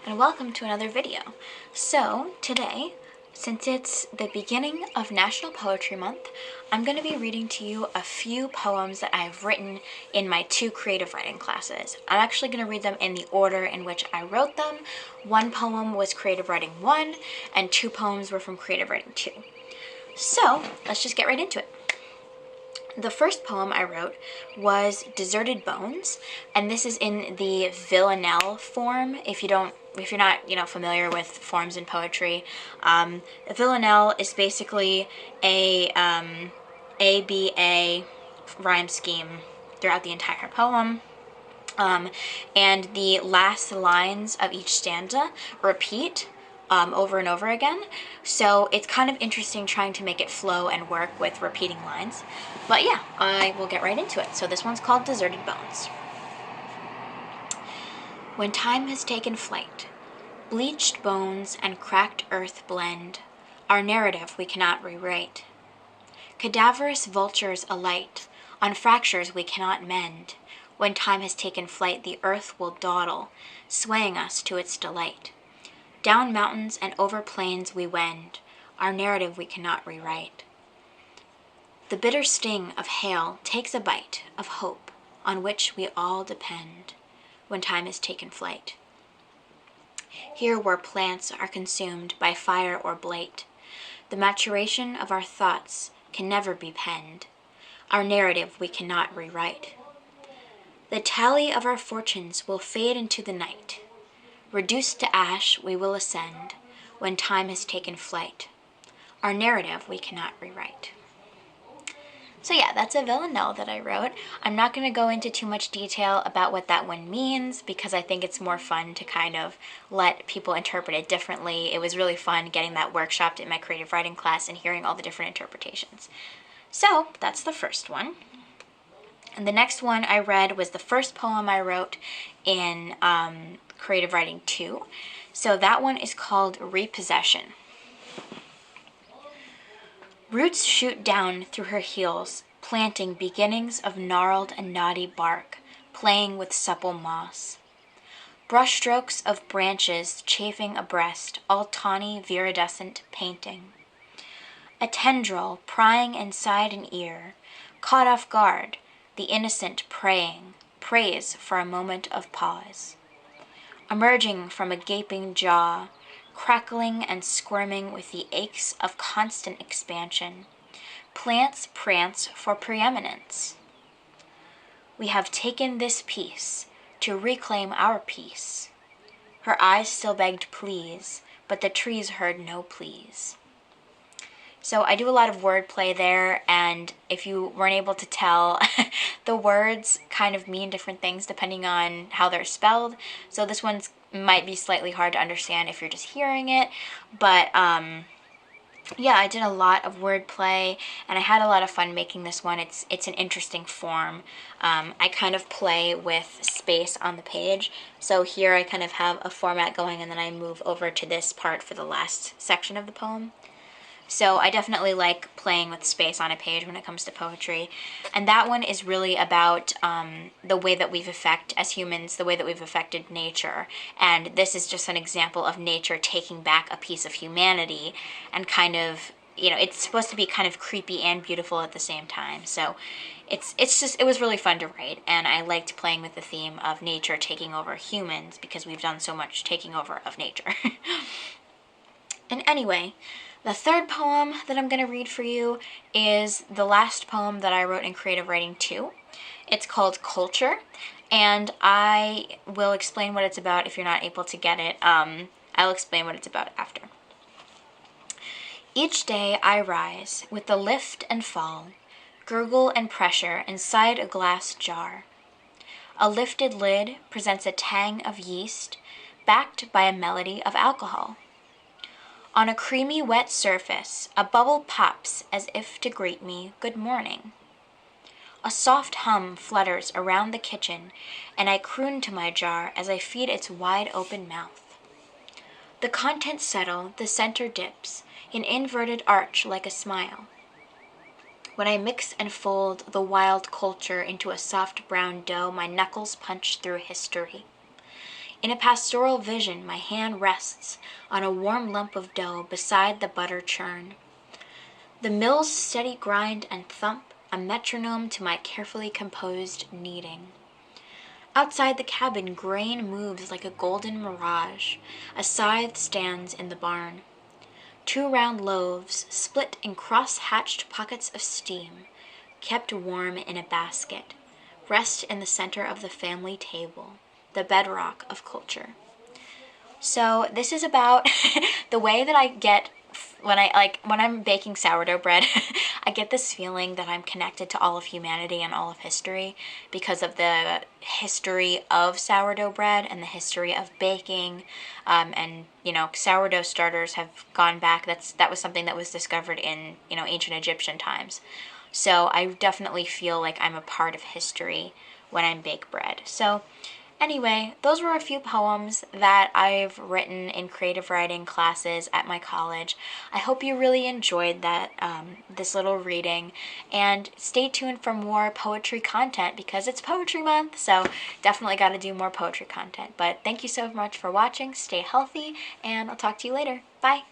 and welcome to another video. So today, since it's the beginning of National Poetry Month, I'm going to be reading to you a few poems that I've written in my two creative writing classes. I'm actually going to read them in the order in which I wrote them. One poem was Creative Writing 1, and two poems were from Creative Writing 2. So let's just get right into it. The first poem I wrote was Deserted Bones, and this is in the villanelle form. If you're not familiar with forms in poetry, a villanelle is basically a ABA rhyme scheme throughout the entire poem. And the last lines of each stanza repeat over and over again. So it's kind of interesting trying to make it flow and work with repeating lines. But yeah, I will get right into it. So this one's called Deserted Bones. When time has taken flight, bleached bones and cracked earth blend, our narrative we cannot rewrite. Cadaverous vultures alight on fractures we cannot mend. When time has taken flight, the earth will dawdle, swaying us to its delight. Down mountains and over plains we wend, our narrative we cannot rewrite. The bitter sting of hail takes a bite of hope on which we all depend when time has taken flight. Here where plants are consumed by fire or blight, the maturation of our thoughts can never be penned, our narrative we cannot rewrite. The tally of our fortunes will fade into the night. Reduced to ash we will ascend when time has taken flight. Our narrative we cannot rewrite. So yeah, that's a villanelle that I wrote. I'm not going to go into too much detail about what that one means because I think it's more fun to kind of let people interpret it differently. It was really fun getting that workshopped in my creative writing class and hearing all the different interpretations. So that's the first one. And the next one I read was the first poem I wrote in Creative Writing 2. So that one is called Repossession. Roots shoot down through her heels, planting beginnings of gnarled and knotty bark, playing with supple moss. Brushstrokes of branches chafing abreast, all tawny viridescent painting. A tendril prying inside an ear, caught off guard, the innocent praying, prays for a moment of pause. Emerging from a gaping jaw, crackling and squirming with the aches of constant expansion, plants prance for preeminence. We have taken this piece to reclaim our peace. Her eyes still begged please, but the trees heard no pleas. So I do a lot of wordplay there, and if you weren't able to tell, the words kind of mean different things depending on how they're spelled. So this one might be slightly hard to understand if you're just hearing it, but yeah, I did a lot of wordplay, and I had a lot of fun making this one. It's an interesting form. I kind of play with space on the page. So here I kind of have a format going, and then I move over to this part for the last section of the poem. So I definitely like playing with space on a page when it comes to poetry. And that one is really about the way that we've as humans, the way that we've affected nature. And this is just an example of nature taking back a piece of humanity and kind of, it's supposed to be kind of creepy and beautiful at the same time. So it was really fun to write, and I liked playing with the theme of nature taking over humans because we've done so much taking over of nature. And anyway, the third poem that I'm going to read for you is the last poem that I wrote in Creative Writing 2. It's called Culture, and I will explain what it's about if you're not able to get it. I'll explain what it's about after. Each day I rise with the lift and fall, gurgle and pressure inside a glass jar. A lifted lid presents a tang of yeast, backed by a melody of alcohol. On a creamy wet surface, a bubble pops as if to greet me, good morning. A soft hum flutters around the kitchen, and I croon to my jar as I feed its wide open mouth. The contents settle, the center dips, an inverted arch like a smile. When I mix and fold the wild culture into a soft brown dough, my knuckles punch through history. In a pastoral vision, my hand rests on a warm lump of dough beside the butter churn. The mill's steady grind and thump, a metronome to my carefully composed kneading. Outside the cabin, grain moves like a golden mirage. A scythe stands in the barn. 2 round loaves, split in cross-hatched pockets of steam, kept warm in a basket, rest in the center of the family table, the bedrock of culture. So this is about the way that I get when I'm baking sourdough bread. I get this feeling that I'm connected to all of humanity and all of history because of the history of sourdough bread and the history of baking. And sourdough starters have gone back. That was something that was discovered in ancient Egyptian times. So I definitely feel like I'm a part of history when I bake bread. So anyway, those were a few poems that I've written in creative writing classes at my college. I hope you really enjoyed that, this little reading, and stay tuned for more poetry content because it's Poetry Month, so definitely got to do more poetry content. But thank you so much for watching, stay healthy, and I'll talk to you later. Bye!